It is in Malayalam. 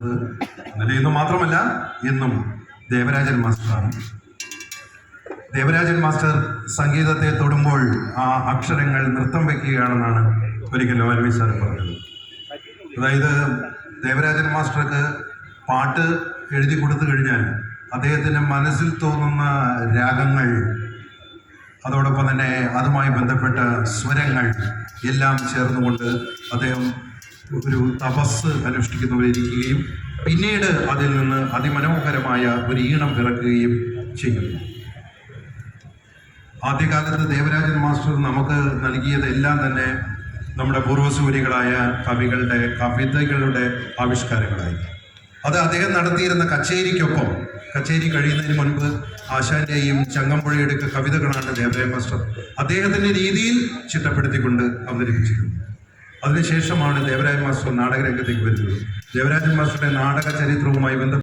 ഇന്ന് മാത്രമല്ല എന്നും ദേവരാജൻ മാസ്റ്ററാണ്. ദേവരാജൻ മാസ്റ്റർ സംഗീതത്തെ തൊടുമ്പോൾ ആ അക്ഷരങ്ങൾ നൃത്തം വയ്ക്കുകയാണെന്നാണ് ഒരിക്കൽ ലോലമി സാർ പറഞ്ഞത്. അതായത് ദേവരാജൻ മാസ്റ്റർക്ക് പാട്ട് എഴുതി കൊടുത്തു കഴിഞ്ഞാൽ അദ്ദേഹത്തിൻ്റെ മനസ്സിൽ തോന്നുന്ന രാഗങ്ങൾ, അതോടൊപ്പം തന്നെ അതുമായി ബന്ധപ്പെട്ട സ്വരങ്ങൾ എല്ലാം ചേർന്നുകൊണ്ട് അദ്ദേഹം ഒരു തപസ് അനുഷ്ഠിക്കുന്നവരിക്കുകയും പിന്നീട് അതിൽ നിന്ന് അതിമനോഹരമായ ഒരു ഈണം പിറക്കുകയും ചെയ്യുന്നു. ആദ്യകാലത്ത് ദേവരാജൻ മാസ്റ്റർ നമുക്ക് നൽകിയതെല്ലാം തന്നെ നമ്മുടെ പൂർവ്വസൂരികളായ കവികളുടെ കവിതകളുടെ ആവിഷ്കാരങ്ങളായി. അത് അദ്ദേഹം നടത്തിയിരുന്ന കച്ചേരിക്കൊപ്പം, കച്ചേരി കഴിയുന്നതിന് മുൻപ് ആശാന്റെയും ചങ്ങമ്പുഴയുടെയൊക്കെ കവിതകളാണ് ദേവരാജൻ മാസ്റ്റർ അദ്ദേഹത്തിൻ്റെ രീതിയിൽ ചിട്ടപ്പെടുത്തിക്കൊണ്ട് അവതരിപ്പിച്ചിരുന്നത്. അതിനുശേഷമാണ് ദേവരാജൻ മാസ്റ്റർ നാടകരംഗത്തേക്ക് വരുന്നത്. ദേവരാജൻ മാസ്റ്ററുടെ നാടക ചരിത്രവുമായി ബന്ധപ്പെട്ട്